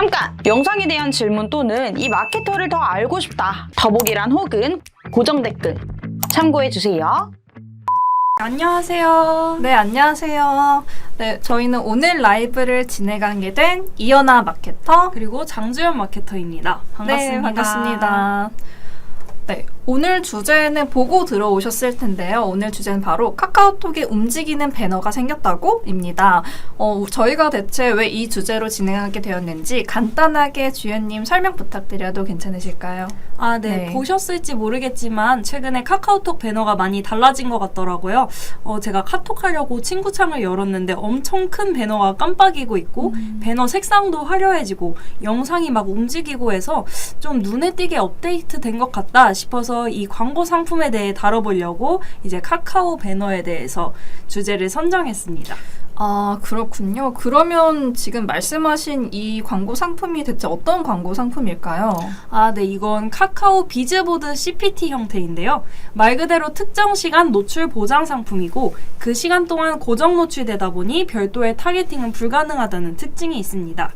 잠깐! 영상에 대한 질문 또는 이 마케터를 더 알고 싶다. 더보기란 혹은 고정 댓글 참고해주세요. 안녕하세요. 네, 안녕하세요. 네, 저희는 오늘 라이브를 진행하게 된 이연아 마케터 그리고 장주연 마케터입니다. 반갑습니다. 네, 반갑습니다. 네, 오늘 주제는 보고 들어오셨을 텐데요. 오늘 주제는 바로 카카오톡에 움직이는 배너가 생겼다고입니다. 저희가 대체 왜 이 주제로 진행하게 되었는지 간단하게 주연님 설명 부탁드려도 괜찮으실까요? 네. 보셨을지 모르겠지만 최근에 카카오톡 배너가 많이 달라진 것 같더라고요. 제가 카톡하려고 친구창을 열었는데 엄청 큰 배너가 깜빡이고 있고 배너 색상도 화려해지고 영상이 막 움직이고 해서 좀 눈에 띄게 업데이트된 것 같다 싶어서 이 광고 상품에 대해 다뤄보려고 이제 카카오 배너에 대해서 주제를 선정했습니다. 아, 그렇군요. 그러면 지금 말씀하신 이 광고 상품이 대체 어떤 광고 상품일까요? 네. 이건 카카오 비즈보드 CPT 형태인데요. 말 그대로 특정 시간 노출 보장 상품이고 그 시간 동안 고정 노출되다 보니 별도의 타겟팅은 불가능하다는 특징이 있습니다.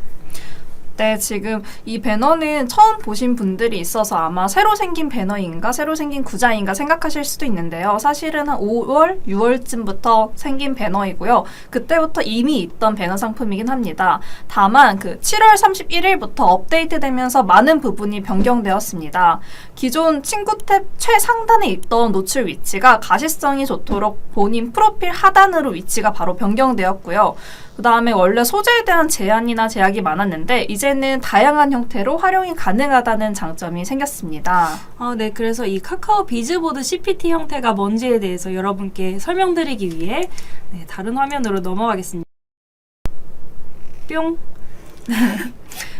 네, 지금 이 배너는 처음 보신 분들이 있어서 아마 새로 생긴 배너인가 새로 생긴 구자인가 생각하실 수도 있는데요. 사실은 한 5월, 6월쯤부터 생긴 배너이고요. 그때부터 이미 있던 배너 상품이긴 합니다. 다만 그 7월 31일부터 업데이트되면서 많은 부분이 변경되었습니다. 기존 친구 탭 최상단에 있던 노출 위치가 가시성이 좋도록 본인 프로필 하단으로 위치가 바로 변경되었고요. 그 다음에 원래 소재에 대한 제한이나 제약이 많았는데 이제는 다양한 형태로 활용이 가능하다는 장점이 생겼습니다. 네. 그래서 이 카카오 비즈보드 CPT 형태가 뭔지에 대해서 여러분께 설명드리기 위해 다른 화면으로 넘어가겠습니다. 뿅!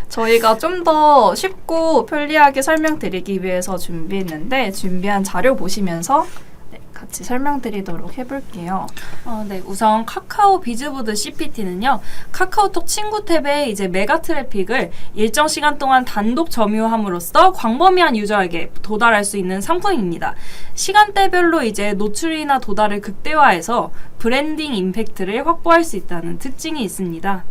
저희가 좀 더 쉽고 편리하게 설명드리기 위해서 준비했는데 준비한 자료 보시면서 같이 설명드리도록 해볼게요. 네. 우선 카카오 비즈보드 CPT는요. 카카오톡 친구 탭에 이제 메가 트래픽을 일정 시간 동안 단독 점유함으로써 광범위한 유저에게 도달할 수 있는 상품입니다. 시간대별로 이제 노출이나 도달을 극대화해서 브랜딩 임팩트를 확보할 수 있다는 특징이 있습니다.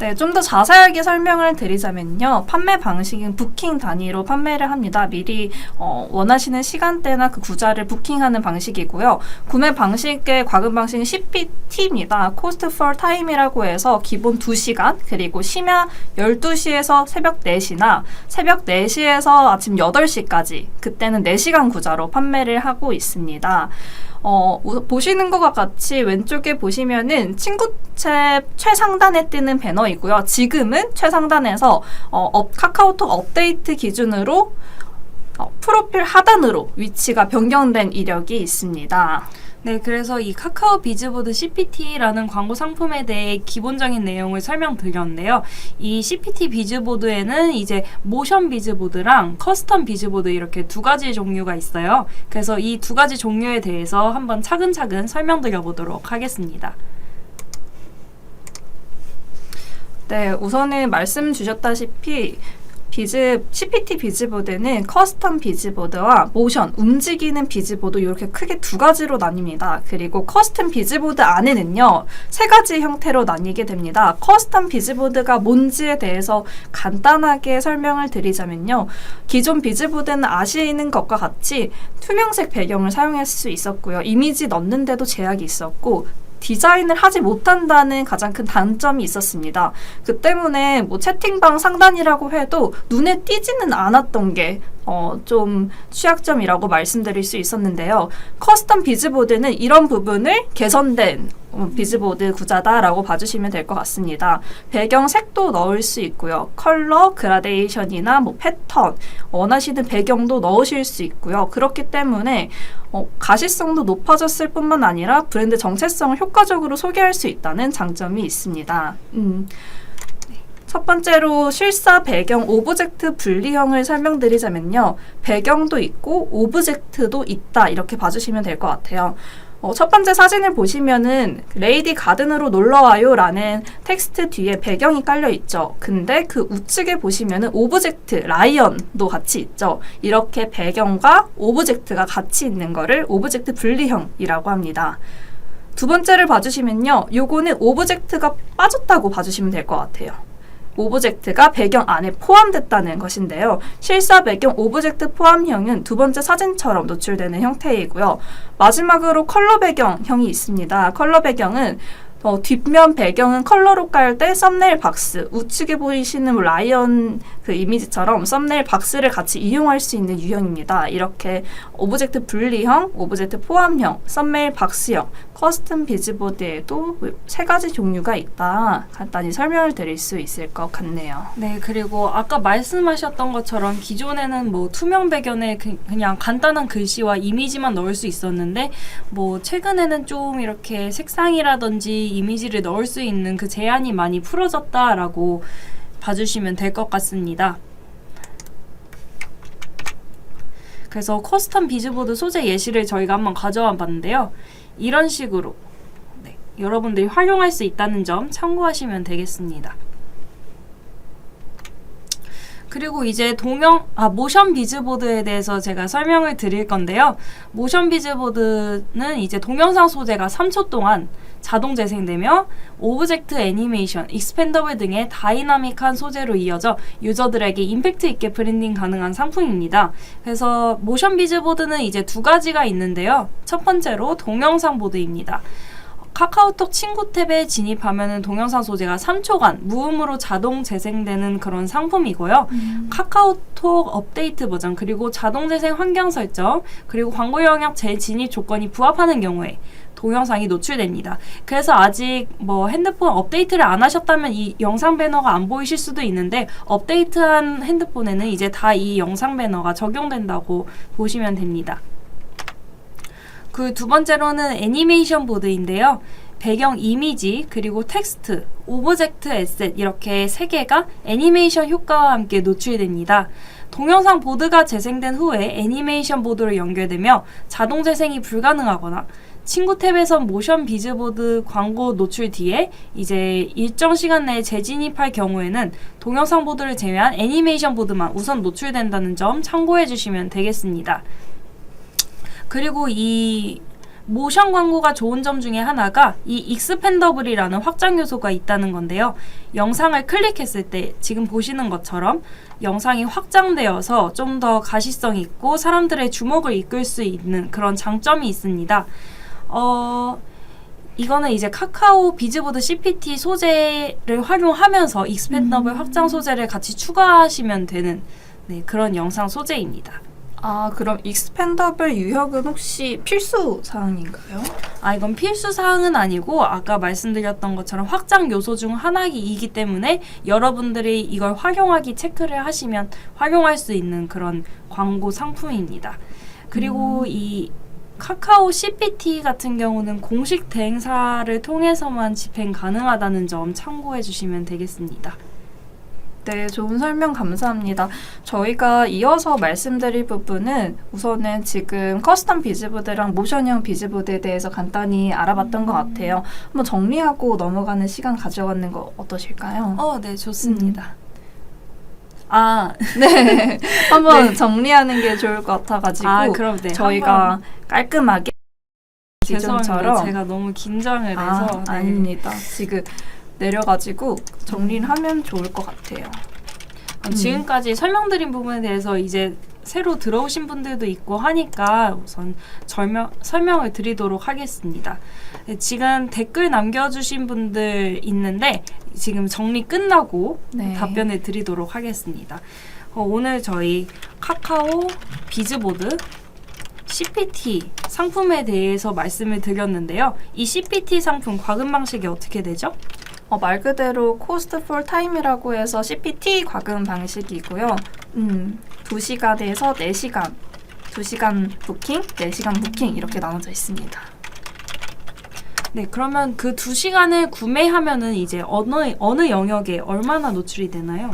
네, 좀 더 자세하게 설명을 드리자면요. 판매 방식은 부킹 단위로 판매를 합니다. 미리 원하시는 시간대나 그 구자를 부킹하는 방식이고요. 구매 방식의 과금 방식은 CPT입니다. Cost for Time이라고 해서 기본 2시간, 그리고 심야 12시에서 새벽 4시나 새벽 4시에서 아침 8시까지 그때는 4시간 구자로 판매를 하고 있습니다. 보시는 것과 같이 왼쪽에 보시면은 친구 탭 최상단에 뜨는 배너이고요. 지금은 최상단에서 카카오톡 업데이트 기준으로 프로필 하단으로 위치가 변경된 이력이 있습니다. 네, 그래서 이 카카오 비즈보드 CPT라는 광고 상품에 대해 기본적인 내용을 설명드렸는데요. 이 CPT 비즈보드에는 이제 모션 비즈보드랑 커스텀 비즈보드 이렇게 두 가지 종류가 있어요. 그래서 이 두 가지 종류에 대해서 한번 차근차근 설명드려 보도록 하겠습니다. 네, 우선은 말씀 주셨다시피 CPT 비즈보드는 커스텀 비즈보드와 모션, 움직이는 비즈보드 이렇게 크게 두 가지로 나뉩니다. 그리고 커스텀 비즈보드 안에는요, 세 가지 형태로 나뉘게 됩니다. 커스텀 비즈보드가 뭔지에 대해서 간단하게 설명을 드리자면요. 기존 비즈보드는 아시는 것과 같이 투명색 배경을 사용할 수 있었고요. 이미지 넣는데도 제약이 있었고, 디자인을 하지 못한다는 가장 큰 단점이 있었습니다. 그 때문에 뭐 채팅방 상단이라고 해도 눈에 띄지는 않았던 게 좀 취약점이라고 말씀드릴 수 있었는데요. 커스텀 비즈보드는 이런 부분을 개선된 비즈보드 구자다라고 봐주시면 될 것 같습니다. 배경 색도 넣을 수 있고요. 컬러, 그라데이션이나 뭐 패턴, 원하시는 배경도 넣으실 수 있고요. 그렇기 때문에 가시성도 높아졌을 뿐만 아니라 브랜드 정체성을 효과적으로 소개할 수 있다는 장점이 있습니다. 첫 번째로 실사 배경 오브젝트 분리형을 설명드리자면요. 배경도 있고 오브젝트도 있다 이렇게 봐주시면 될 것 같아요. 첫 번째 사진을 보시면은 레이디 가든으로 놀러와요 라는 텍스트 뒤에 배경이 깔려 있죠. 근데 그 우측에 보시면은 오브젝트, 라이언도 같이 있죠. 이렇게 배경과 오브젝트가 같이 있는 거를 오브젝트 분리형이라고 합니다. 두 번째를 봐주시면요. 요거는 오브젝트가 빠졌다고 봐주시면 될 것 같아요. 오브젝트가 배경 안에 포함됐다는 것인데요. 실사 배경 오브젝트 포함형은 두 번째 사진처럼 노출되는 형태이고요. 마지막으로 컬러 배경형이 있습니다. 컬러 배경은 뒷면 배경은 컬러로 깔 때 썸네일 박스, 우측에 보이시는 라이언 그 이미지처럼 썸네일 박스를 같이 이용할 수 있는 유형입니다. 이렇게 오브젝트 분리형, 오브젝트 포함형, 썸네일 박스형, 커스텀 비즈보드에도 세 가지 종류가 있다. 간단히 설명을 드릴 수 있을 것 같네요. 네, 그리고 아까 말씀하셨던 것처럼 기존에는 뭐 투명 배경에 그냥 간단한 글씨와 이미지만 넣을 수 있었는데 뭐 최근에는 좀 이렇게 색상이라든지 이미지를 넣을 수 있는 그 제한이 많이 풀어졌다라고 봐주시면 될 것 같습니다. 그래서 커스텀 비즈보드 소재 예시를 저희가 한번 가져와 봤는데요. 이런 식으로 네, 여러분들이 활용할 수 있다는 점 참고하시면 되겠습니다. 그리고 이제 모션 비즈보드에 대해서 제가 설명을 드릴 건데요. 모션 비즈보드는 이제 동영상 소재가 3초 동안 자동 재생되며 오브젝트 애니메이션, 익스펜더블 등의 다이나믹한 소재로 이어져 유저들에게 임팩트 있게 브랜딩 가능한 상품입니다. 그래서 모션 비즈보드는 이제 두 가지가 있는데요. 첫 번째로 동영상 보드입니다. 카카오톡 친구 탭에 진입하면은 동영상 소재가 3초간 무음으로 자동 재생되는 그런 상품이고요. 카카오톡 업데이트 버전, 그리고 자동 재생 환경 설정, 그리고 광고 영역 재진입 조건이 부합하는 경우에 동영상이 노출됩니다. 그래서 아직 뭐 핸드폰 업데이트를 안 하셨다면 이 영상 배너가 안 보이실 수도 있는데 업데이트한 핸드폰에는 이제 다 이 영상 배너가 적용된다고 보시면 됩니다. 그 두 번째로는 애니메이션 보드인데요. 배경 이미지, 그리고 텍스트, 오브젝트 에셋 이렇게 세 개가 애니메이션 효과와 함께 노출됩니다. 동영상 보드가 재생된 후에 애니메이션 보드로 연결되며 자동 재생이 불가능하거나 친구 탭에서 모션 비즈보드 광고 노출 뒤에 이제 일정 시간 내에 재진입할 경우에는 동영상 보드를 제외한 애니메이션 보드만 우선 노출된다는 점 참고해 주시면 되겠습니다. 그리고 이 모션 광고가 좋은 점 중에 하나가 이 익스펜더블이라는 확장 요소가 있다는 건데요. 영상을 클릭했을 때 지금 보시는 것처럼 영상이 확장되어서 좀 더 가시성 있고 사람들의 주목을 이끌 수 있는 그런 장점이 있습니다. 이거는 이제 카카오 비즈보드 CPT 소재를 활용하면서 익스펜더블 확장 소재를 같이 추가하시면 되는 그런 영상 소재입니다. 아, 그럼 익스펜더블 유형은 혹시 필수 사항인가요? 이건 필수 사항은 아니고 아까 말씀드렸던 것처럼 확장 요소 중 하나이기 때문에 여러분들이 이걸 활용하기 체크를 하시면 활용할 수 있는 그런 광고 상품입니다. 그리고 이 카카오 CPT 같은 경우는 공식 대행사를 통해서만 집행 가능하다는 점 참고해 주시면 되겠습니다. 네, 좋은 설명 감사합니다. 저희가 이어서 말씀드릴 부분은 우선은 지금 커스텀 비즈보드랑 모션형 비즈보드에 대해서 간단히 알아봤던 것 같아요. 한번 정리하고 넘어가는 시간 가져가는 거 어떠실까요? 네, 좋습니다. 네. 한번 정리하는 게 좋을 것 같아가지고 그럼 네, 저희가 깔끔하게 죄송합니다. 제가 너무 긴장을 해서 아닙니다. 지금 내려가지고 정리를 하면 좋을 것 같아요. 지금까지 설명드린 부분에 대해서 이제 새로 들어오신 분들도 있고 하니까 우선 설명을 드리도록 하겠습니다. 지금 댓글 남겨주신 분들 있는데 지금 정리 끝나고 답변을 드리도록 하겠습니다. 오늘 저희 카카오 비즈보드 CPT 상품에 대해서 말씀을 드렸는데요. 이 CPT 상품 과금 방식이 어떻게 되죠? 말 그대로 코스트 폴 타임이라고 해서 CPT 과금 방식이고요. 2시간에서 4시간, 2시간 부킹, 4시간 부킹 이렇게 나눠져 있습니다. 네, 그러면 그 2시간을 구매하면은 이제 어느 영역에 얼마나 노출이 되나요?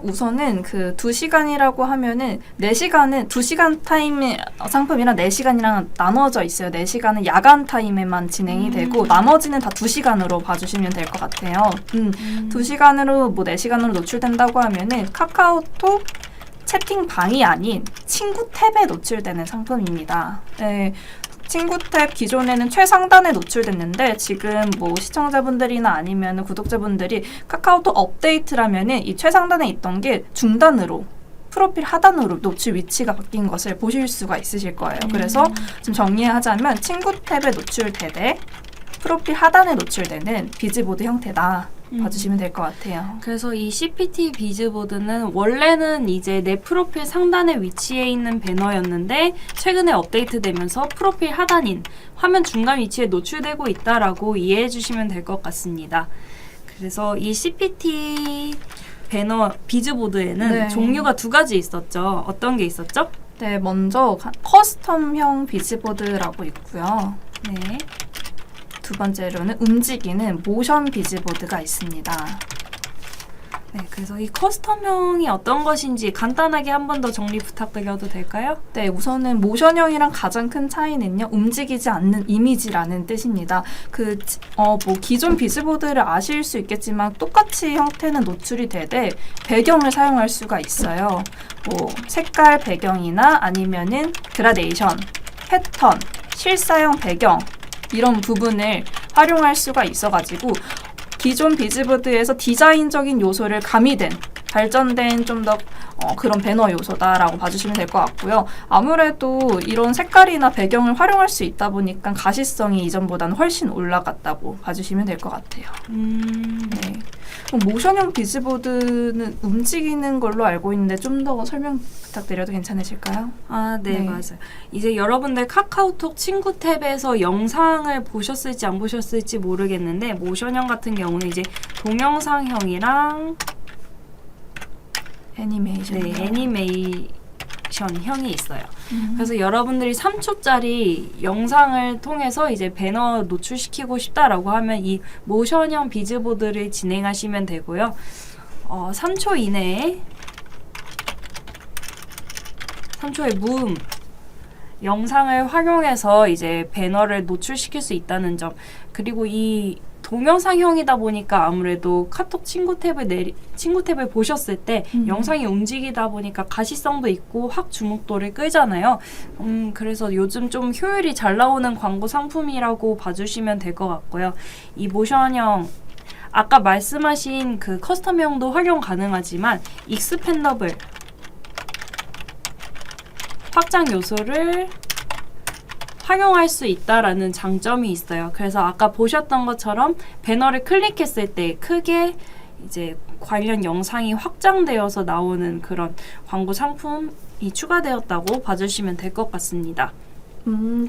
우선은 그 2시간이라고 하면은 4시간은 2시간 타임 상품이랑 4시간이랑 나눠져 있어요. 4시간은 야간 타임에만 진행이 되고 나머지는 다 2시간으로 봐주시면 될 것 같아요. 2시간으로 4시간으로 노출된다고 하면은 카카오톡 채팅방이 아닌 친구 탭에 노출되는 상품입니다. 네. 친구 탭 기존에는 최상단에 노출됐는데 지금 뭐 시청자분들이나 아니면 구독자분들이 카카오톡 업데이트라면은 이 최상단에 있던 게 중단으로 프로필 하단으로 노출 위치가 바뀐 것을 보실 수가 있으실 거예요. 그래서 좀 정리하자면 친구 탭에 노출되되 프로필 하단에 노출되는 비즈보드 형태다. 봐주시면 될 것 같아요. 그래서 이 CPT 비즈보드는 원래는 이제 내 프로필 상단에 위치해 있는 배너였는데 최근에 업데이트되면서 프로필 하단인 화면 중간 위치에 노출되고 있다라고 이해해 주시면 될 것 같습니다. 그래서 이 CPT 배너 비즈보드에는 네. 종류가 두 가지 있었죠. 어떤 게 있었죠? 네, 먼저 커스텀형 비즈보드라고 있고요. 네. 두 번째로는 움직이는 모션 비즈보드가 있습니다. 네, 그래서 이 커스텀형이 어떤 것인지 간단하게 한 번 더 정리 부탁드려도 될까요? 네, 우선은 모션형이랑 가장 큰 차이는요, 움직이지 않는 이미지라는 뜻입니다. 뭐 기존 비즈보드를 아실 수 있겠지만 똑같이 형태는 노출이 되되 배경을 사용할 수가 있어요. 뭐 색깔 배경이나 아니면은 그라데이션, 패턴, 실사형 배경 이런 부분을 활용할 수가 있어가지고 기존 비즈보드에서 디자인적인 요소를 가미된 발전된 좀 더 그런 배너 요소다라고 봐주시면 될 것 같고요. 아무래도 이런 색깔이나 배경을 활용할 수 있다 보니까 가시성이 이전보다는 훨씬 올라갔다고 봐주시면 될 것 같아요. 네. 그럼 모션형 비즈보드는 움직이는 걸로 알고 있는데 좀 더 설명 부탁드려도 괜찮으실까요? 아, 네, 네. 맞아요. 이제 여러분들 카카오톡 친구 탭에서 영상을 보셨을지 안 보셨을지 모르겠는데 모션형 같은 경우는 이제 동영상형이랑 애니메이션. 네, 애니메이션형이 있어요. 그래서 여러분들이 3초짜리 영상을 통해서 이제 배너 노출시키고 싶다라고 하면 이 모션형 비즈보드를 진행하시면 되고요. 3초 이내에 3초의 무음 영상을 활용해서 이제 배너를 노출시킬 수 있다는 점, 그리고 이 동영상형이다 보니까 아무래도 카톡 친구 탭을 보셨을 때 영상이 움직이다 보니까 가시성도 있고 확 주목도를 끌잖아요. 그래서 요즘 좀 효율이 잘 나오는 광고 상품이라고 봐주시면 될 것 같고요. 이 모션형 아까 말씀하신 그 커스텀형도 활용 가능하지만 익스펜더블 확장 요소를 활용할 수 있다라는 장점이 있어요. 그래서 아까 보셨던 것처럼 배너를 클릭했을 때 크게 이제 관련 영상이 확장되어서 나오는 그런 광고 상품이 추가되었다고 봐주시면 될 것 같습니다.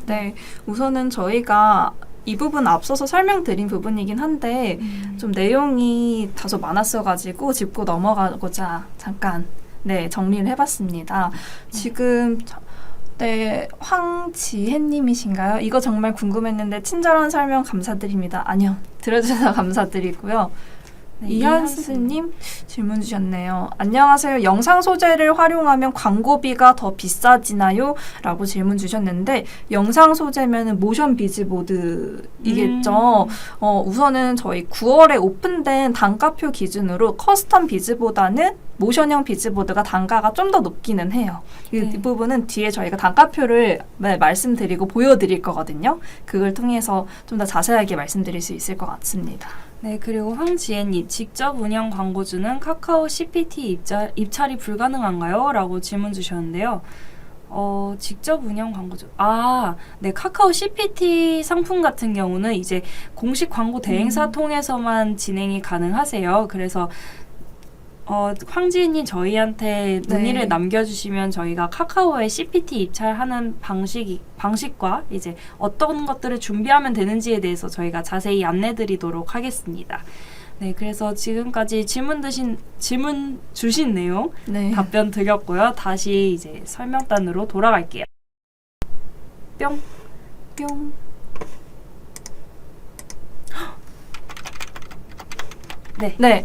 네. 우선은 저희가 이 부분 앞서서 설명드린 부분이긴 한데 좀 내용이 다소 많았어가지고 짚고 넘어가고자 잠깐 정리를 해봤습니다. 지금 네, 황지혜님이신가요? 이거 정말 궁금했는데 친절한 설명 감사드립니다. 아니요, 들어주셔서 감사드리고요. 네, 이한스님 질문 주셨네요. 안녕하세요. 영상 소재를 활용하면 광고비가 더 비싸지나요? 라고 질문 주셨는데 영상 소재면 모션 비즈보드이겠죠. 우선은 저희 9월에 오픈된 단가표 기준으로 커스텀 비즈보다는 모션형 비즈보드가 단가가 좀 더 높기는 해요. 이 부분은 뒤에 저희가 단가표를 말씀드리고 보여드릴 거거든요. 그걸 통해서 좀 더 자세하게 말씀드릴 수 있을 것 같습니다. 네, 그리고 황지혜님, 직접 운영 광고주는 카카오 CPT 입찰이 불가능한가요? 라고 질문 주셨는데요. 직접 운영 광고주. 네, 카카오 CPT 상품 같은 경우는 이제 공식 광고 대행사 통해서만 진행이 가능하세요. 그래서 황지혜님 저희한테 문의를 남겨주시면 저희가 카카오에 CPT 입찰하는 방식과 이제 어떤 것들을 준비하면 되는지에 대해서 저희가 자세히 안내드리도록 하겠습니다. 네, 그래서 지금까지 질문 주신 내용 답변 드렸고요. 다시 이제 설명단으로 돌아갈게요. 뿅. 네.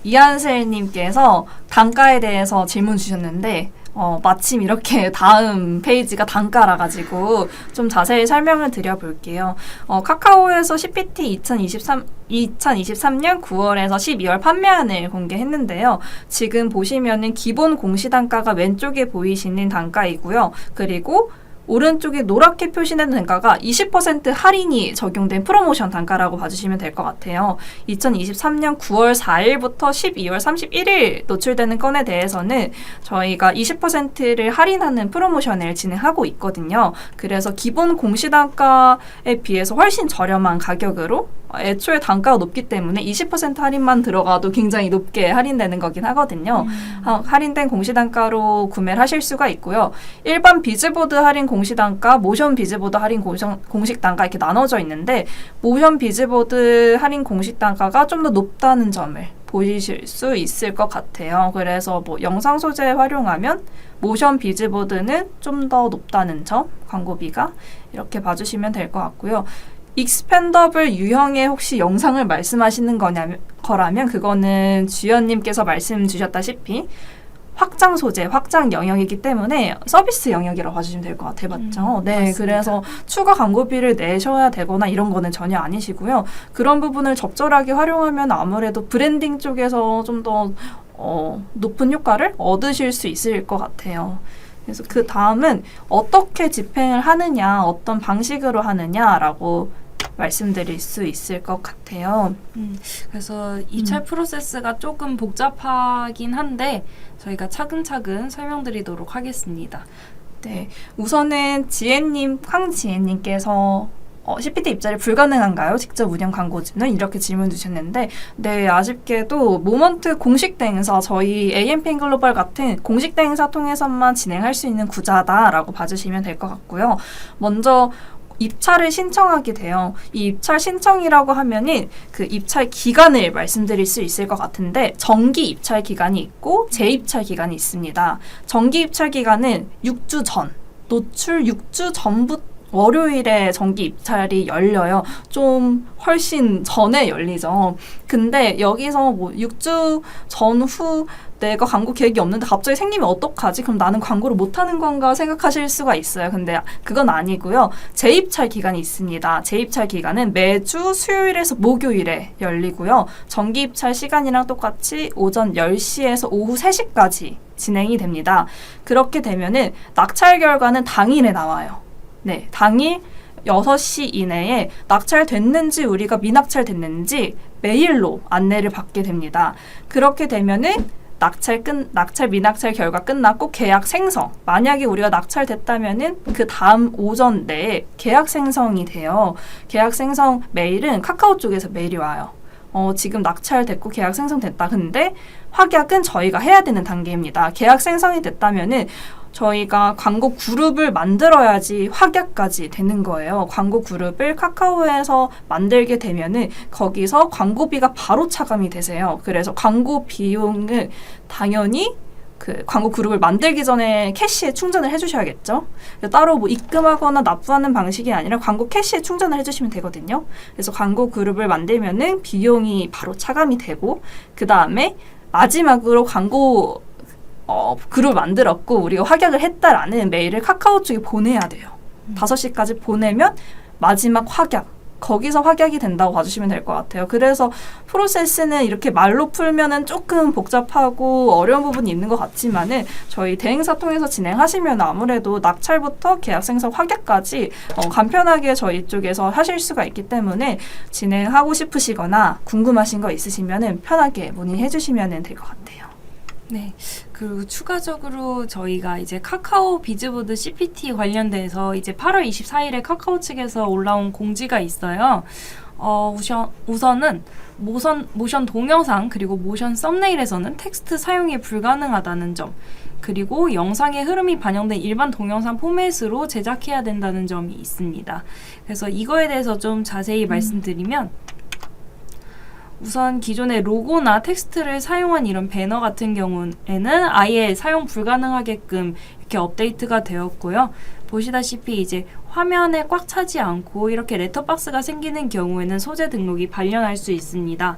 이한슬님께서 단가에 대해서 질문 주셨는데 마침 이렇게 다음 페이지가 단가라 가지고 좀 자세히 설명을 드려볼게요. 카카오에서 CPT 2023년 9월에서 12월 판매안을 공개했는데요. 지금 보시면은 기본 공시단가가 왼쪽에 보이시는 단가이고요. 그리고 오른쪽에 노랗게 표시된 단가가 20% 할인이 적용된 프로모션 단가라고 봐주시면 될 것 같아요. 2023년 9월 4일부터 12월 31일 노출되는 건에 대해서는 저희가 20%를 할인하는 프로모션을 진행하고 있거든요. 그래서 기본 공시단가에 비해서 훨씬 저렴한 가격으로 애초에 단가가 높기 때문에 20% 할인만 들어가도 굉장히 높게 할인되는 거긴 하거든요. 할인된 공시단가로 구매를 하실 수가 있고요. 일반 비즈보드 할인 공시단가, 모션 비즈보드 할인 공식단가 이렇게 나눠져 있는데 모션 비즈보드 할인 공식단가가 좀 더 높다는 점을 보실 수 있을 것 같아요. 그래서 뭐 영상 소재 활용하면 모션 비즈보드는 좀 더 높다는 점, 광고비가 이렇게 봐주시면 될 것 같고요. 익스펜더블 유형의 혹시 영상을 말씀하시는 거라면 그거는 주연님께서 말씀 주셨다시피 확장 소재, 확장 영역이기 때문에 서비스 영역이라고 봐주시면 될 것 같아요. 맞죠? 네, 맞습니다. 그래서 추가 광고비를 내셔야 되거나 이런 거는 전혀 아니시고요. 그런 부분을 적절하게 활용하면 아무래도 브랜딩 쪽에서 좀 더 높은 효과를 얻으실 수 있을 것 같아요. 그래서 그 다음은 어떻게 집행을 하느냐, 어떤 방식으로 하느냐라고 말씀드릴 수 있을 것 같아요. 그래서 입찰 프로세스가 조금 복잡하긴 한데 저희가 차근차근 설명드리도록 하겠습니다. 네, 우선은 황지혜님께서 CPT 입찰이 불가능한가요? 직접 운영 광고주는? 이렇게 질문 주셨는데 네, 아쉽게도 모먼트 공식 대행사 저희 AMPN 글로벌 같은 공식 대행사 통해서만 진행할 수 있는 구자다라고 봐주시면 될 것 같고요. 먼저 입찰을 신청하게 돼요. 이 입찰 신청이라고 하면은 그 입찰 기간을 말씀드릴 수 있을 것 같은데 정기 입찰 기간이 있고 재입찰 기간이 있습니다. 정기 입찰 기간은 6주 전, 노출 6주 전부터 월요일에 정기 입찰이 열려요. 좀 훨씬 전에 열리죠. 근데 여기서 뭐 6주 전후 내가 광고 계획이 없는데 갑자기 생기면 어떡하지? 그럼 나는 광고를 못하는 건가 생각하실 수가 있어요. 근데 그건 아니고요. 재입찰 기간이 있습니다. 재입찰 기간은 매주 수요일에서 목요일에 열리고요. 정기 입찰 시간이랑 똑같이 오전 10시에서 오후 3시까지 진행이 됩니다. 그렇게 되면은 낙찰 결과는 당일에 나와요. 네, 당일 6시 이내에 낙찰됐는지 우리가 미낙찰됐는지 메일로 안내를 받게 됩니다. 그렇게 되면은 낙찰 미낙찰 결과 끝났고 계약 생성. 만약에 우리가 낙찰됐다면은 그 다음 오전 내에 계약 생성이 돼요. 계약 생성 메일은 카카오 쪽에서 메일이 와요. 지금 낙찰됐고 계약 생성됐다. 근데 확약은 저희가 해야 되는 단계입니다. 계약 생성이 됐다면은 저희가 광고 그룹을 만들어야지 확약까지 되는 거예요. 광고 그룹을 카카오에서 만들게 되면은 거기서 광고비가 바로 차감이 되세요. 그래서 광고 비용을 당연히 그 광고 그룹을 만들기 전에 캐시에 충전을 해주셔야겠죠. 따로 뭐 입금하거나 납부하는 방식이 아니라 광고 캐시에 충전을 해주시면 되거든요. 그래서 광고 그룹을 만들면은 비용이 바로 차감이 되고 그 다음에 마지막으로 광고 글을 만들었고 우리가 확약을 했다라는 메일을 카카오 쪽에 보내야 돼요. 5시까지 보내면 마지막 확약, 거기서 확약이 된다고 봐주시면 될 것 같아요. 그래서 프로세스는 이렇게 말로 풀면은 조금 복잡하고 어려운 부분이 있는 것 같지만은 저희 대행사 통해서 진행하시면 아무래도 낙찰부터 계약 생성 확약까지 간편하게 저희 쪽에서 하실 수가 있기 때문에 진행하고 싶으시거나 궁금하신 거 있으시면은 편하게 문의해 주시면 될 것 같아요. 네. 그리고 추가적으로 저희가 이제 카카오 비즈보드 CPT 관련돼서 이제 8월 24일에 카카오 측에서 올라온 공지가 있어요. 우선은 모션 동영상 그리고 모션 썸네일에서는 텍스트 사용이 불가능하다는 점, 그리고 영상의 흐름이 반영된 일반 동영상 포맷으로 제작해야 된다는 점이 있습니다. 그래서 이거에 대해서 좀 자세히 말씀드리면 우선 기존의 로고나 텍스트를 사용한 이런 배너 같은 경우에는 아예 사용 불가능하게끔 이렇게 업데이트가 되었고요. 보시다시피 이제 화면에 꽉 차지 않고 이렇게 레터박스가 생기는 경우에는 소재 등록이 발견할 수 있습니다.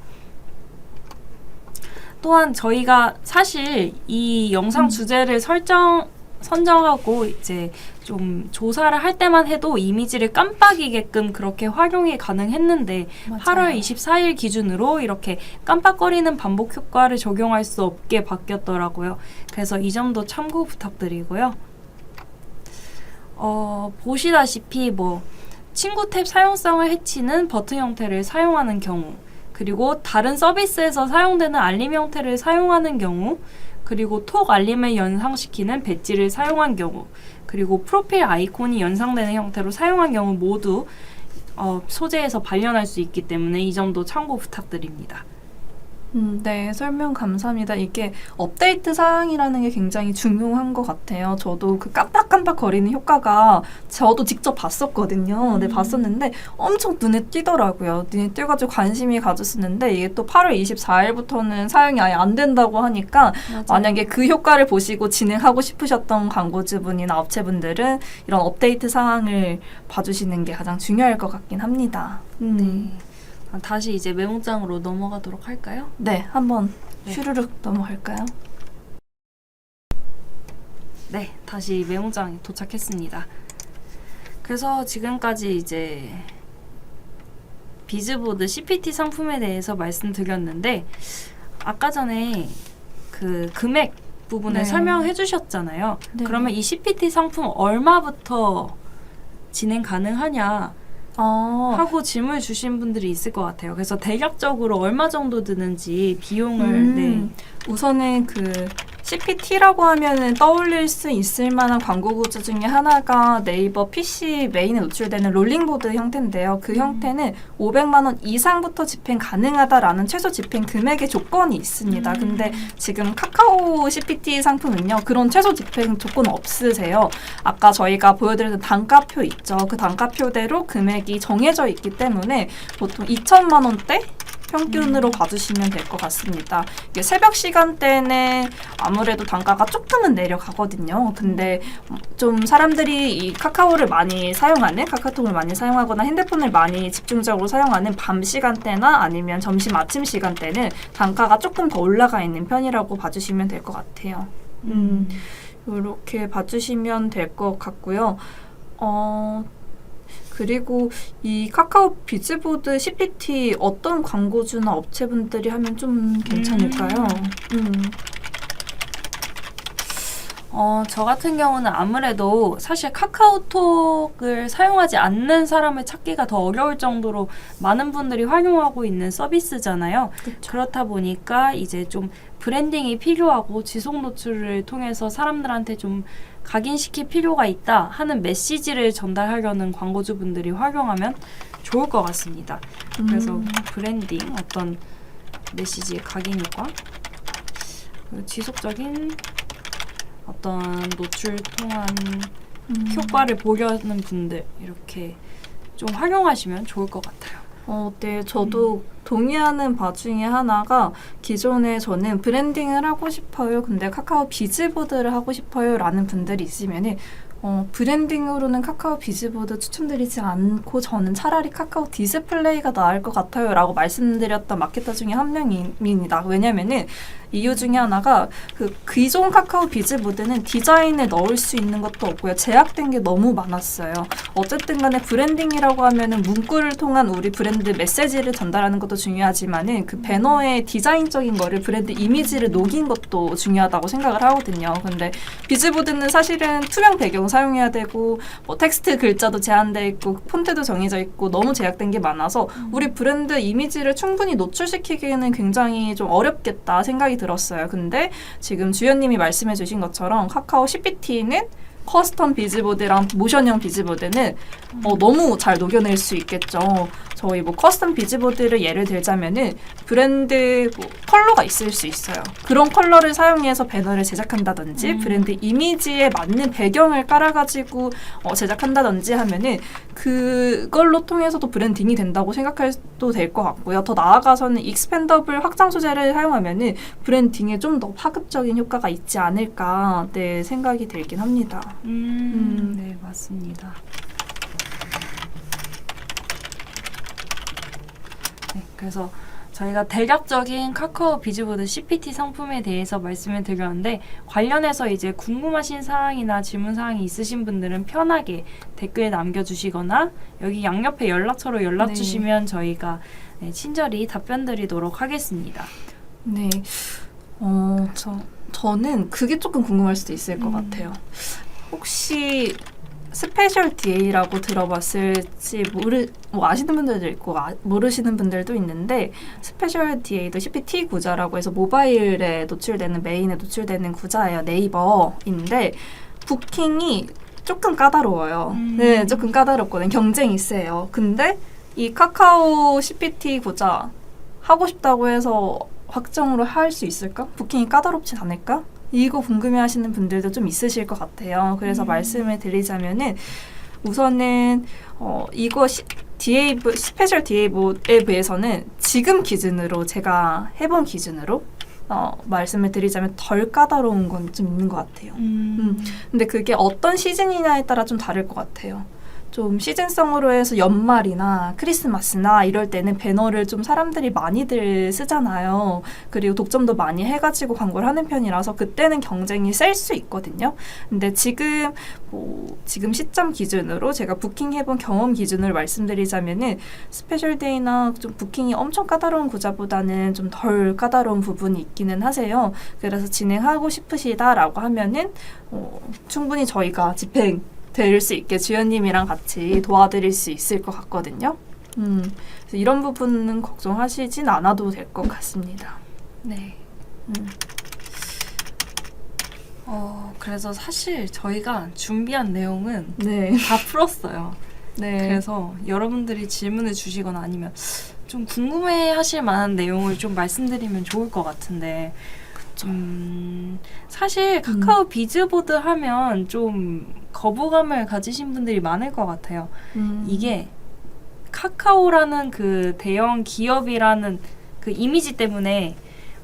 또한 저희가 사실 이 영상 주제를 선정하고 이제 좀 조사를 할 때만 해도 이미지를 깜빡이게끔 그렇게 활용이 가능했는데 맞아요. 8월 24일 기준으로 이렇게 깜빡거리는 반복 효과를 적용할 수 없게 바뀌었더라고요. 그래서 이 점도 참고 부탁드리고요. 보시다시피 뭐 친구 탭 사용성을 해치는 버튼 형태를 사용하는 경우, 그리고 다른 서비스에서 사용되는 알림 형태를 사용하는 경우, 그리고 톡 알림을 연상시키는 배지를 사용한 경우, 그리고 프로필 아이콘이 연상되는 형태로 사용한 경우 모두 소재에서 발견할 수 있기 때문에 이 점도 참고 부탁드립니다. 네, 설명 감사합니다. 이게 업데이트 사항이라는 게 굉장히 중요한 것 같아요. 저도 그 깜빡깜빡 거리는 효과가 저도 직접 봤었거든요. 네, 봤었는데 엄청 눈에 띄더라고요. 눈에 띄어가지고 관심이 가졌었는데 이게 또 8월 24일부터는 사용이 아예 안 된다고 하니까 맞아요. 만약에 그 효과를 보시고 진행하고 싶으셨던 광고주분이나 업체분들은 이런 업데이트 사항을 봐주시는 게 가장 중요할 것 같긴 합니다. 네. 다시 이제 메모장으로 넘어가도록 할까요? 네, 한번 네. 슈르륵 넘어갈까요? 네, 다시 메모장에 도착했습니다. 그래서 지금까지 이제 비즈보드 CPT 상품에 대해서 말씀드렸는데 아까 전에 그 금액 부분을 네. 설명해 주셨잖아요. 네. 그러면 이 CPT 상품 얼마부터 진행 가능하냐 하고 질문을 주신 분들이 있을 것 같아요. 그래서 대략적으로 얼마 정도 드는지 비용을 네. 우선은 그 CPT라고 하면은 떠올릴 수 있을 만한 광고 구조 중에 하나가 네이버 PC 메인에 노출되는 롤링보드 형태인데요. 그 형태는 500만 원 이상부터 집행 가능하다라는 최소 집행 금액의 조건이 있습니다. 근데 지금 카카오 CPT 상품은요. 그런 최소 집행 조건 없으세요. 아까 저희가 보여드렸던 단가표 있죠. 그 단가표대로 금액이 정해져 있기 때문에 보통 2천만 원대 평균으로 봐주시면 될 것 같습니다. 이게 새벽 시간대는 아무래도 단가가 조금은 내려가거든요. 근데 좀 사람들이 이 카카오를 많이 사용하는, 카카오톡을 많이 사용하거나 핸드폰을 많이 집중적으로 사용하는 밤 시간대나 아니면 점심, 아침 시간대는 단가가 조금 더 올라가 있는 편이라고 봐주시면 될 것 같아요. 이렇게 봐주시면 될 것 같고요. 그리고 이 카카오 비즈보드 CPT 어떤 광고주나 업체분들이 하면 좀 괜찮을까요? 저 같은 경우는 아무래도 사실 카카오톡을 사용하지 않는 사람을 찾기가 더 어려울 정도로 많은 분들이 활용하고 있는 서비스잖아요. 그렇다 보니까 이제 좀 브랜딩이 필요하고 지속 노출을 통해서 사람들한테 좀 각인시킬 필요가 있다 하는 메시지를 전달하려는 광고주분들이 활용하면 좋을 것 같습니다. 그래서 브랜딩, 어떤 메시지의 각인 효과, 그리고 지속적인 어떤 노출 통한 효과를 보려는 분들 이렇게 좀 활용하시면 좋을 것 같아요. 네, 저도 동의하는 바 중에 하나가 기존에 저는 브랜딩을 하고 싶어요. 근데 카카오 비즈보드를 하고 싶어요. 라는 분들이 있으면은 브랜딩으로는 카카오 비즈보드 추천드리지 않고 저는 차라리 카카오 디스플레이가 나을 것 같아요. 라고 말씀드렸던 마케터 중에 한 명입니다. 왜냐면은 이유 중에 하나가 그 기존 카카오 비즈보드는 디자인을 넣을 수 있는 것도 없고요. 제약된 게 너무 많았어요. 어쨌든 간에 브랜딩이라고 하면은 문구를 통한 우리 브랜드 메시지를 전달하는 것도 중요하지만은 그 배너의 디자인적인 거를 브랜드 이미지를 녹인 것도 중요하다고 생각을 하거든요. 근데 비즈보드는 사실은 투명 배경 사용해야 되고 뭐 텍스트 글자도 제한돼 있고 폰트도 정해져 있고 너무 제약된 게 많아서 우리 브랜드 이미지를 충분히 노출시키기에는 굉장히 좀 어렵겠다 생각이 들었어요. 근데 지금 주연님이 말씀해 주신 것처럼 카카오 CPT는 커스텀 비즈보드랑 모션형 비즈보드는 너무 잘 녹여낼 수 있겠죠. 저희 뭐 커스텀 비즈보드를 예를 들자면은 브랜드 뭐 컬러가 있을 수 있어요. 그런 컬러를 사용해서 배너를 제작한다든지 브랜드 이미지에 맞는 배경을 깔아가지고 제작한다든지 하면은 그걸로 통해서도 브랜딩이 된다고 생각해도 될 것 같고요. 더 나아가서는 익스펜더블 확장 소재를 사용하면은 브랜딩에 좀 더 파급적인 효과가 있지 않을까 네, 생각이 들긴 합니다. 네, 맞습니다. 네, 그래서 저희가 대략적인 카카오 비즈보드 CPT 상품에 대해서 말씀을 드렸는데 관련해서 이제 궁금하신 사항이나 질문 사항이 있으신 분들은 편하게 댓글 남겨주시거나 여기 양옆에 연락처로 연락 네. 주시면 저희가 친절히 답변 드리도록 하겠습니다. 네, 저는 그게 조금 궁금할 수도 있을 것 같아요. 혹시 스페셜 DA라고 들어봤을지 뭐 아시는 분들도 있고 모르시는 분들도 있는데 스페셜 DA도 CPT 구자라고 해서 모바일에 노출되는 메인에 노출되는 구자예요. 네이버인데 부킹이 조금 까다로워요. 네, 조금 까다롭거든요. 경쟁이 세요. 근데 이 카카오 CPT 구자 하고 싶다고 해서 확정으로 할 수 있을까? 부킹이 까다롭진 않을까? 이거 궁금해하시는 분들도 좀 있으실 것 같아요. 그래서 말씀을 드리자면은 우선은 이거 스페셜 DA에 비해서는 지금 기준으로 제가 해본 기준으로 말씀을 드리자면 덜 까다로운 건 좀 있는 것 같아요. 근데 그게 어떤 시즌이냐에 따라 좀 다를 것 같아요. 좀 시즌성으로 해서 연말이나 크리스마스나 이럴 때는 배너를 좀 사람들이 많이들 쓰잖아요. 그리고 독점도 많이 해가지고 광고를 하는 편이라서 그때는 경쟁이 셀 수 있거든요. 근데 지금 시점 기준으로 제가 부킹해본 경험 기준으로 말씀드리자면은 스페셜 데이나 좀 부킹이 엄청 까다로운 구자보다는 좀 덜 까다로운 부분이 있기는 하세요. 그래서 진행하고 싶으시다라고 하면은 충분히 저희가 집행 될 수 있게 주연님이랑 같이 도와드릴 수 있을 것 같거든요. 그래서 이런 부분은 걱정하시진 않아도 될 것 같습니다. 네. 그래서 사실 저희가 준비한 내용은 네. 다 풀었어요. 네. 그래서 여러분들이 질문을 주시거나 아니면 좀 궁금해하실 만한 내용을 좀 말씀드리면 좋을 것 같은데 사실 카카오 비즈보드 하면 좀 거부감을 가지신 분들이 많을 것 같아요. 이게 카카오라는 그 대형 기업이라는 그 이미지 때문에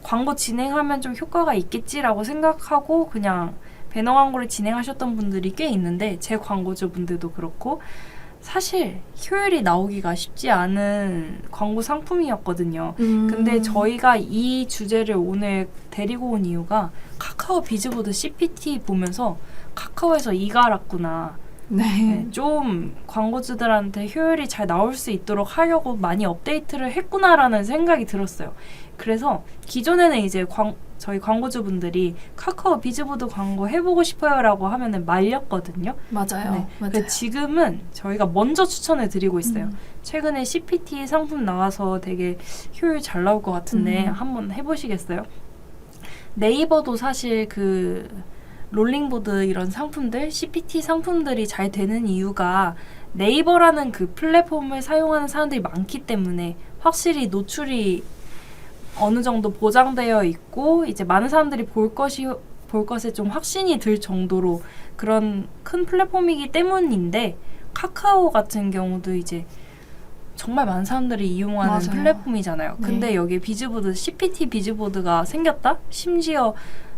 광고 진행하면 좀 효과가 있겠지라고 생각하고 그냥 배너 광고를 진행하셨던 분들이 꽤 있는데 제 광고주분들도 그렇고 사실 효율이 나오기가 쉽지 않은 광고 상품이었거든요. 근데 저희가 이 주제를 오늘 데리고 온 이유가 카카오 비즈보드 CPT 보면서 카카오에서 이가 알았구나. 네, 좀 광고주들한테 효율이 잘 나올 수 있도록 하려고 많이 업데이트를 했구나라는 생각이 들었어요. 그래서 기존에는 이제 저희 광고주분들이 카카오 비즈보드 광고 해보고 싶어요 라고 하면은 말렸거든요. 맞아요. 네. 맞아요. 지금은 저희가 먼저 추천을 드리고 있어요. 최근에 CPT 상품 나와서 되게 효율 잘 나올 것 같은데 한번 해보시겠어요? 네이버도 사실 그 롤링보드 이런 상품들, CPT 상품들이 잘 되는 이유가 네이버라는 그 플랫폼을 사용하는 사람들이 많기 때문에 확실히 노출이 어느 정도 보장되어 있고 이제 많은 사람들이 볼 것에 좀 확신이 들 정도로 그런 큰 플랫폼이기 때문인데 카카오 같은 경우도 이제 정말 많은 사람들이 이용하는 맞아요. 플랫폼이잖아요. 네. 근데 여기 비즈보드, CPT 비즈보드가 생겼다? 심지어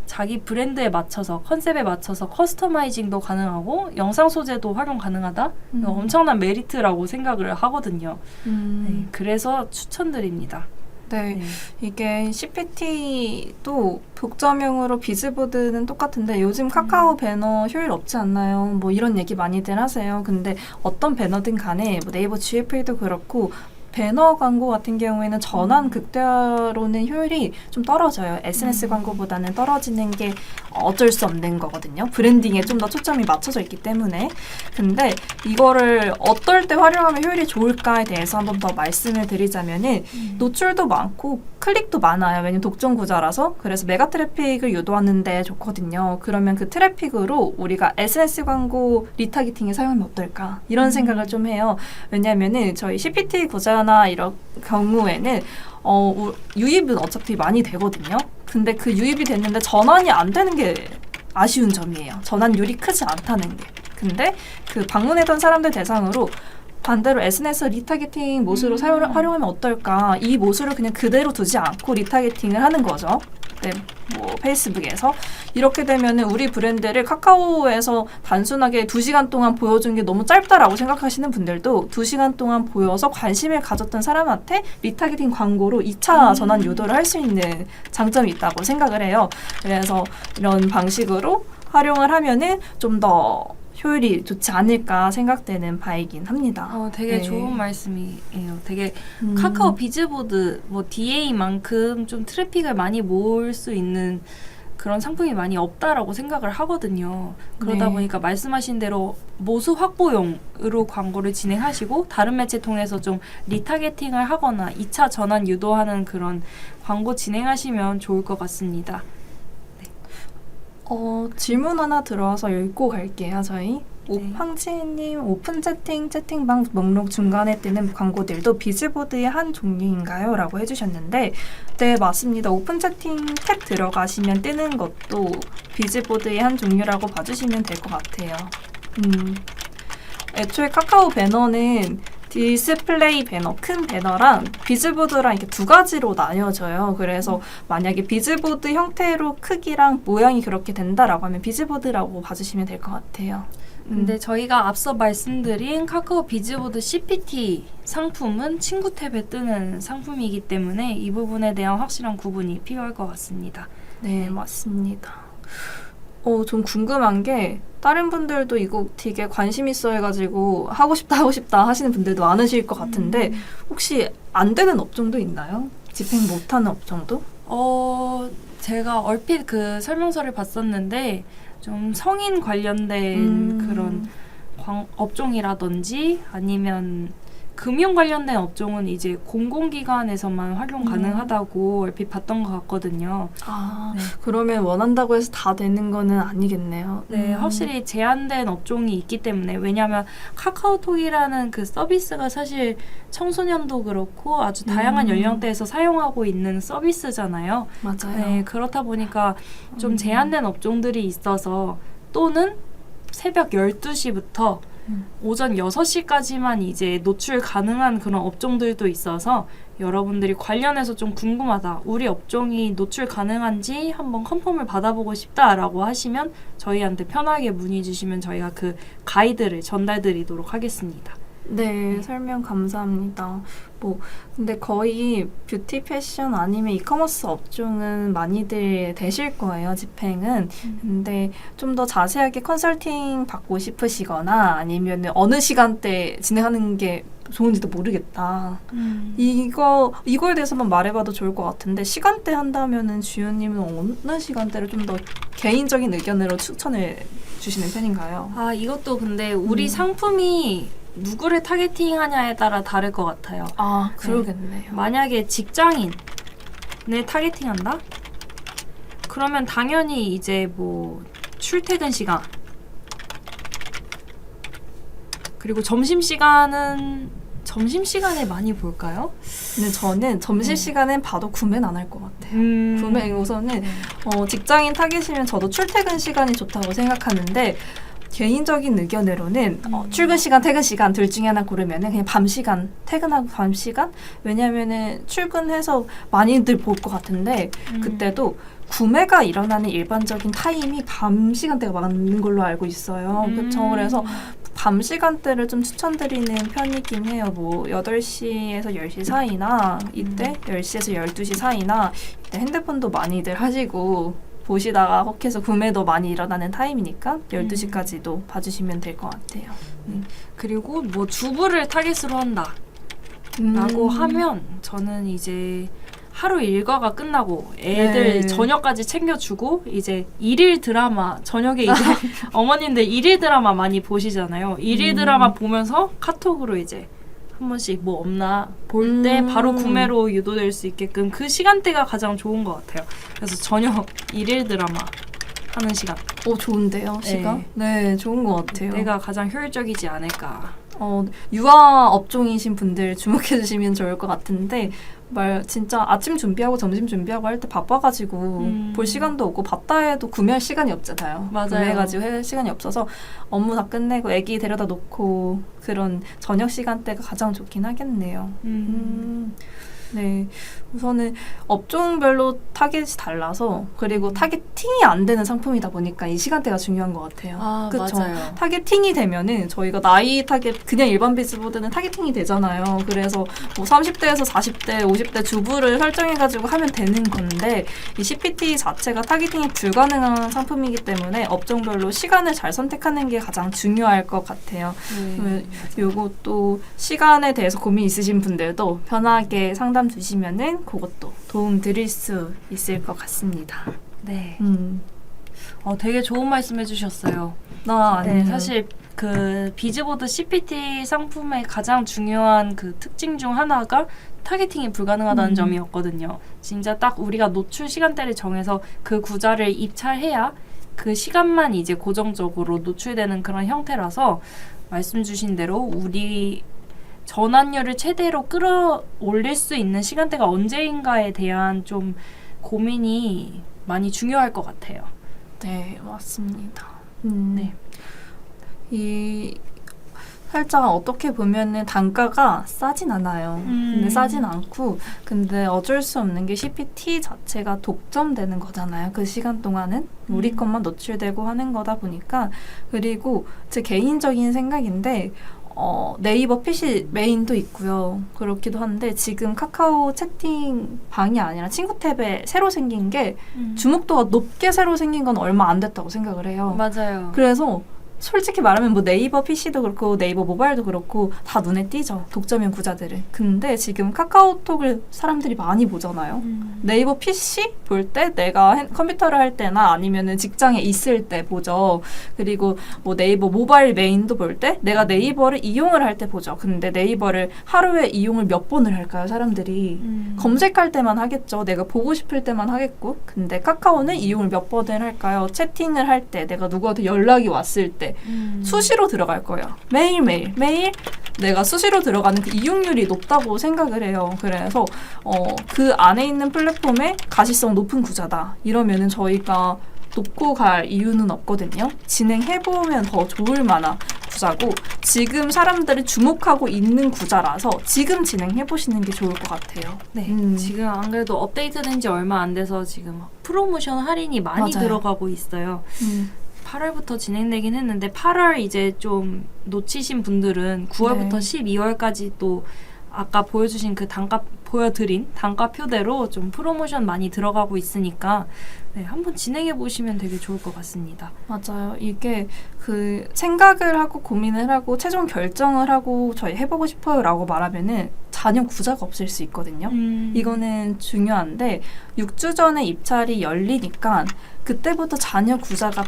자기 브랜드에 맞춰서 컨셉에 맞춰서 커스터마이징도 가능하고 영상 소재도 활용 가능하다? 엄청난 메리트라고 생각을 하거든요. 네, 그래서 추천드립니다. 네. 네. 이게 CPT도 독점용으로 비즈보드는 똑같은데 요즘 카카오 배너 효율 없지 않나요? 뭐 이런 얘기 많이들 하세요. 근데 어떤 배너든 간에 뭐 네이버 GFA도 그렇고 배너 광고 같은 경우에는 전환 극대화로는 효율이 좀 떨어져요. SNS 광고보다는 떨어지는 게 어쩔 수 없는 거거든요. 브랜딩에 좀 더 초점이 맞춰져 있기 때문에. 근데 이거를 어떨 때 활용하면 효율이 좋을까에 대해서 한 번 더 말씀을 드리자면은 노출도 많고 클릭도 많아요. 왜냐면 독점 구자라서. 그래서 메가 트래픽을 유도하는데 좋거든요. 그러면 그 트래픽으로 우리가 SNS 광고 리타겟팅에 사용하면 어떨까? 이런 생각을 좀 해요. 왜냐면은 저희 CPT 구자나 이런 경우에는 유입은 어차피 많이 되거든요. 근데 그 유입이 됐는데 전환이 안 되는 게 아쉬운 점이에요. 전환율이 크지 않다는 게. 근데 그 방문했던 사람들 대상으로 반대로 SNS 리타겟팅 모습으로 활용하면 어떨까? 이 모습을 그냥 그대로 두지 않고 리타겟팅을 하는 거죠. 네, 뭐 페이스북에서 이렇게 되면은 우리 브랜드를 카카오에서 단순하게 2시간 동안 보여준 게 너무 짧다라고 생각하시는 분들도 2시간 동안 보여서 관심을 가졌던 사람한테 리타겟팅 광고로 2차 전환 유도를 할 수 있는 장점이 있다고 생각을 해요. 그래서 이런 방식으로 활용을 하면은 좀 더 효율이 좋지 않을까 생각되는 바이긴 합니다. 되게 네. 좋은 말씀이에요. 되게 카카오 비즈보드 뭐 DA만큼 좀 트래픽을 많이 모을 수 있는 그런 상품이 많이 없다라고 생각을 하거든요. 그러다 네. 보니까 말씀하신 대로 모수 확보용으로 광고를 진행하시고 다른 매체 통해서 좀 리타게팅을 하거나 2차 전환 유도하는 그런 광고 진행하시면 좋을 것 같습니다. 질문 하나 들어와서 읽고 갈게요, 저희. 네. 황지혜님, 오픈 채팅방 목록 중간에 뜨는 광고들도 비즈보드의 한 종류인가요? 라고 해주셨는데, 네, 맞습니다. 오픈 채팅 탭 들어가시면 뜨는 것도 비즈보드의 한 종류라고 봐주시면 될 것 같아요. 애초에 카카오 배너는 디스플레이 배너, 큰 배너랑 비즈보드랑 이렇게 두 가지로 나뉘어져요. 그래서 만약에 비즈보드 형태로 크기랑 모양이 그렇게 된다라고 하면 비즈보드라고 봐주시면 될 것 같아요. 근데 저희가 앞서 말씀드린 카카오 비즈보드 CPT 상품은 친구 탭에 뜨는 상품이기 때문에 이 부분에 대한 확실한 구분이 필요할 것 같습니다. 네, 맞습니다. 좀 궁금한 게 다른 분들도 이거 되게 관심 있어 해가지고 하고 싶다 하시는 분들도 많으실 것 같은데 혹시 안 되는 업종도 있나요? 집행 못하는 업종도? 제가 얼핏 그 설명서를 봤었는데 좀 성인 관련된 그런 업종이라든지 아니면 금융 관련된 업종은 이제 공공기관에서만 활용 가능하다고 얼핏 봤던 것 같거든요. 네. 그러면 원한다고 해서 다 되는 거는 아니겠네요. 네, 확실히 제한된 업종이 있기 때문에 왜냐하면 카카오톡이라는 그 서비스가 사실 청소년도 그렇고 아주 다양한 연령대에서 사용하고 있는 서비스잖아요. 맞아요. 네, 그렇다 보니까 좀 제한된 업종들이 있어서 또는 새벽 12시부터 오전 6시까지만 이제 노출 가능한 그런 업종들도 있어서 여러분들이 관련해서 좀 궁금하다. 우리 업종이 노출 가능한지 한번 컨펌을 받아보고 싶다라고 하시면 저희한테 편하게 문의 주시면 저희가 그 가이드를 전달드리도록 하겠습니다. 네, 설명 감사합니다. 근데 거의 뷰티 패션 아니면 이커머스 업종은 많이들 되실 거예요, 집행은. 근데 좀 더 자세하게 컨설팅 받고 싶으시거나 아니면 어느 시간대 진행하는 게 좋은지도 모르겠다. 이거에 대해서만 말해봐도 좋을 것 같은데 시간대 한다면은 주연님은 어느 시간대를 좀 더 개인적인 의견으로 추천해 주시는 편인가요? 이것도 근데 우리 상품이 누구를 타겟팅하냐에 따라 다를 것 같아요. 그러겠네요. 만약에 직장인을 타겟팅한다? 그러면 당연히 이제 뭐 출퇴근 시간 그리고 점심시간에 많이 볼까요? 근데 저는 점심시간엔 봐도 구매는 안 할 것 같아요. 구매 우선은 직장인 타겟이면 저도 출퇴근 시간이 좋다고 생각하는데 개인적인 의견으로는 출근 시간, 퇴근 시간 둘 중에 하나 고르면은 그냥 밤 시간, 퇴근하고 밤 시간? 왜냐면은 출근해서 많이들 볼 것 같은데 그때도 구매가 일어나는 일반적인 타임이 밤 시간대가 많은 걸로 알고 있어요. 그렇죠. 그래서 밤 시간대를 좀 추천드리는 편이긴 해요. 8시에서 10시 사이나 이때 10시에서 12시 사이나 이때 핸드폰도 많이들 하시고 보시다가 혹해서 구매도 많이 일어나는 타임이니까 12시까지도 봐주시면 될 것 같아요. 그리고 뭐 주부를 타겟으로 한다 라고 하면 저는 이제 하루 일과가 끝나고 애들 저녁까지 챙겨주고 이제 일일 드라마 저녁에 이제 어머님들 일일 드라마 많이 보시잖아요. 일일 드라마 보면서 카톡으로 이제 한 번씩 뭐 없나 볼 때 바로 구매로 유도될 수 있게끔 그 시간대가 가장 좋은 것 같아요. 그래서 저녁 일일 드라마 하는 시간. 좋은데요, 시간? 네, 좋은 것 같아요. 내가 가장 효율적이지 않을까. 유아 업종이신 분들 주목해 주시면 좋을 것 같은데 진짜 아침 준비하고 점심 준비하고 할 때 바빠가지고 볼 시간도 없고 봤다 해도 구매할 시간이 없잖아요. 맞아요. 구매해가지고 할 시간이 없어서 업무 다 끝내고 애기 데려다 놓고 그런 저녁 시간대가 가장 좋긴 하겠네요. 네, 우선은 업종별로 타겟이 달라서 그리고 타겟팅이 안 되는 상품이다 보니까 이 시간대가 중요한 것 같아요. 그쵸? 맞아요. 타겟팅이 되면은 저희가 나이 타겟 그냥 일반 비즈보드는 타겟팅이 되잖아요. 그래서 뭐 30대에서 40대, 50대 주부를 설정해가지고 하면 되는 건데 이 CPT 자체가 타겟팅이 불가능한 상품이기 때문에 업종별로 시간을 잘 선택하는 게 가장 중요할 것 같아요. 요것도 시간에 대해서 고민 있으신 분들도 편하게 상담 주시면은 그것도 도움 드릴 수 있을 것 같습니다. 네. 음. 되게 좋은 말씀 해주셨어요. 아니에요. 사실 그 비즈보드 CPT 상품의 가장 중요한 그 특징 중 하나가 타겟팅이 불가능하다는 점이었거든요. 진짜 딱 우리가 노출 시간대를 정해서 그 구자를 입찰해야 그 시간만 이제 고정적으로 노출되는 그런 형태라서 말씀 주신 대로 우리 전환율을 최대로 끌어올릴 수 있는 시간대가 언제인가에 대한 좀 고민이 많이 중요할 것 같아요. 네, 맞습니다. 네. 이 살짝 어떻게 보면은 단가가 싸진 않아요. 근데 싸진 않고, 근데 어쩔 수 없는 게 CPT 자체가 독점되는 거잖아요. 그 시간 동안은 우리 것만 노출되고 하는 거다 보니까. 그리고 제 개인적인 생각인데 네이버 PC 메인도 있고요. 그렇기도 한데 지금 카카오 채팅방이 아니라 친구 탭에 새로 생긴 게 주목도가 높게 새로 생긴 건 얼마 안 됐다고 생각을 해요. 맞아요. 그래서 솔직히 말하면 뭐 네이버 PC도 그렇고 네이버 모바일도 그렇고 다 눈에 띄죠. 독점형 구자들은. 근데 지금 카카오톡을 사람들이 많이 보잖아요. 네이버 PC 볼 때 내가 컴퓨터를 할 때나 아니면은 직장에 있을 때 보죠. 그리고 뭐 네이버 모바일 메인도 볼 때 내가 네이버를 이용을 할 때 보죠. 근데 네이버를 하루에 이용을 몇 번을 할까요, 사람들이? 검색할 때만 하겠죠. 내가 보고 싶을 때만 하겠고. 근데 카카오는 이용을 몇 번을 할까요? 채팅을 할 때, 내가 누구한테 연락이 왔을 때 수시로 들어갈 거예요. 매일 내가 수시로 들어가는 그 이용률이 높다고 생각을 해요. 그래서 그 안에 있는 플랫폼에 가시성 높은 구자다. 이러면은 저희가 놓고 갈 이유는 없거든요. 진행해보면 더 좋을 만한 구자고 지금 사람들이 주목하고 있는 구자라서 지금 진행해보시는 게 좋을 것 같아요. 네, 지금 안 그래도 업데이트된 지 얼마 안 돼서 지금 프로모션 할인이 많이 맞아요. 들어가고 있어요. 8월부터 진행되긴 했는데 8월 이제 좀 놓치신 분들은 9월부터 12월까지 또 아까 보여주신 그 보여드린 단가표대로 좀 프로모션 많이 들어가고 있으니까 네, 한번 진행해 보시면 되게 좋을 것 같습니다. 맞아요. 이게 그 생각을 하고 고민을 하고 최종 결정을 하고 저희 해보고 싶어요라고 말하면은 잔여 구자가 없을 수 있거든요. 이거는 중요한데 6주 전에 입찰이 열리니까 그때부터 잔여 구자가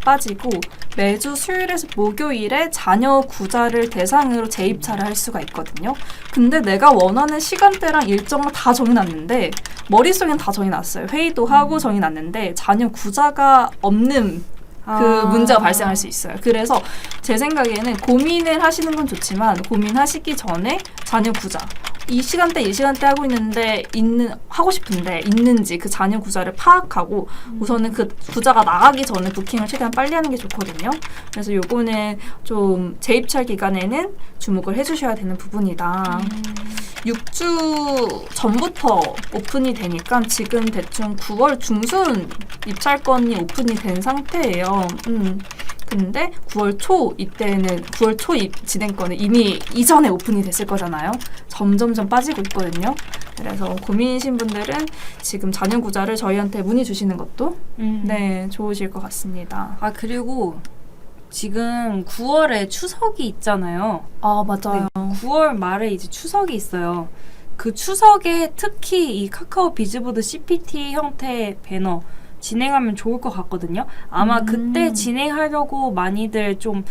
빠지고 매주 수요일에서 목요일에 잔여 구자를 대상으로 재입찰을 할 수가 있거든요. 근데 내가 원하는 시간대랑 일정을 다 정해놨는데 머릿속엔 다 정해놨어요. 회의도 하고 정해놨는데 잔여 구자가 없는 그 문제가 발생할 수 있어요. 그래서 제 생각에는 고민을 하시는 건 좋지만 고민하시기 전에 잔여 구자 이 시간대 하고 있는데 하고 싶은데 있는지 그 잔여 구자를 파악하고 우선은 그 구자가 나가기 전에 부킹을 최대한 빨리 하는 게 좋거든요. 그래서 요거는 좀 재입찰 기간에는 주목을 해주셔야 되는 부분이다. 6주 전부터 오픈이 되니까 지금 대충 9월 중순 입찰권이 오픈이 된 상태예요. 근데 9월 초 진행권은 이미 이전에 오픈이 됐을 거잖아요. 점점점 빠지고 있거든요. 그래서 고민이신 분들은 지금 잔여 구자를 저희한테 문의 주시는 것도 네 좋으실 것 같습니다. 그리고 지금 9월에 추석이 있잖아요. 맞아요. 네, 9월 말에 이제 추석이 있어요. 그 추석에 특히 이 카카오 비즈보드 CPT 형태의 배너 진행하면 좋을 것 같거든요. 아마 그때 진행하려고 많이들 좀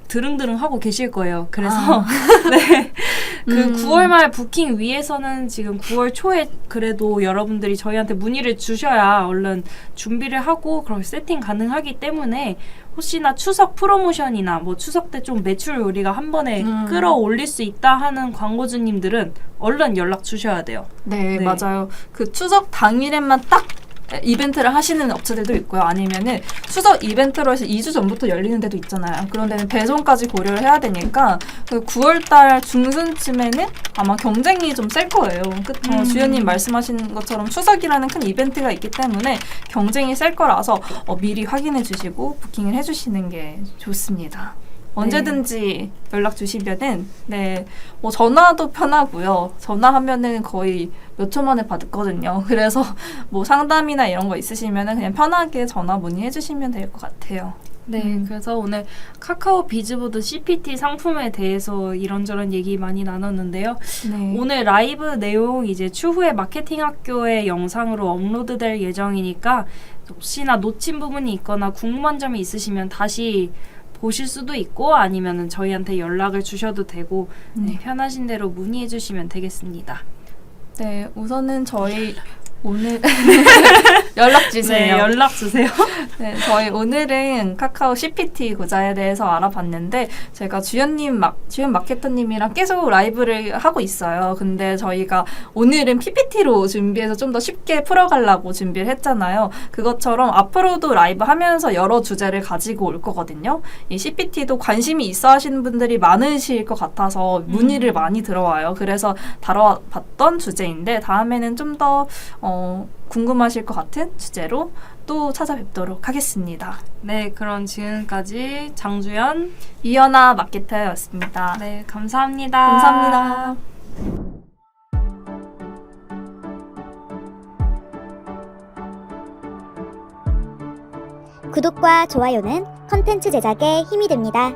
드릉드릉 하고 계실 거예요. 그래서 네, 그 9월 말 부킹 위해서는 지금 9월 초에 그래도 여러분들이 저희한테 문의를 주셔야 얼른 준비를 하고 그렇게 세팅 가능하기 때문에 혹시나 추석 프로모션이나 뭐 추석 때 좀 매출 우리가 한 번에 끌어올릴 수 있다 하는 광고주님들은 얼른 연락 주셔야 돼요. 네, 맞아요. 그 추석 당일에만 딱 이벤트를 하시는 업체들도 있고요. 아니면은 추석 이벤트로 해서 2주 전부터 열리는 데도 있잖아요. 그런 데는 배송까지 고려를 해야 되니까 그 9월달 중순쯤에는 아마 경쟁이 좀 셀 거예요. 주연님 말씀하신 것처럼 추석이라는 큰 이벤트가 있기 때문에 경쟁이 셀 거라서 미리 확인해 주시고 부킹을 해주시는 게 좋습니다. 언제든지 연락 주시면은 뭐 전화도 편하고요. 전화하면은 거의 몇 초 만에 받거든요. 그래서 뭐 상담이나 이런 거 있으시면은 그냥 편하게 전화 문의해 주시면 될 것 같아요. 네, 그래서 오늘 카카오 비즈보드 CPT 상품에 대해서 이런저런 얘기 많이 나눴는데요. 네. 오늘 라이브 내용 이제 추후에 마케팅 학교의 영상으로 업로드될 예정이니까 혹시나 놓친 부분이 있거나 궁금한 점이 있으시면 다시 보실 수도 있고 아니면은 저희한테 연락을 주셔도 되고 네, 편하신 대로 문의해 주시면 되겠습니다. 네, 우선은 저희 오늘 연락 주세요. 네, 연락 주세요. 네, 저희 오늘은 카카오 CPT 구자에 대해서 알아봤는데 제가 주연 마케터님이랑 계속 라이브를 하고 있어요. 근데 저희가 오늘은 PPT로 준비해서 좀 더 쉽게 풀어가려고 준비를 했잖아요. 그것처럼 앞으로도 라이브 하면서 여러 주제를 가지고 올 거거든요. 이 CPT도 관심이 있어 하시는 분들이 많으실 것 같아서 문의를 많이 들어와요. 그래서 다뤄봤던 주제인데 다음에는 좀 더 궁금하실 것 같은 주제로 또 찾아뵙도록 하겠습니다. 네, 그럼 지금까지 장주연, 이연아 마케터였습니다. 네, 감사합니다. 감사합니다. 구독과 좋아요는 컨텐츠 제작에 힘이 됩니다.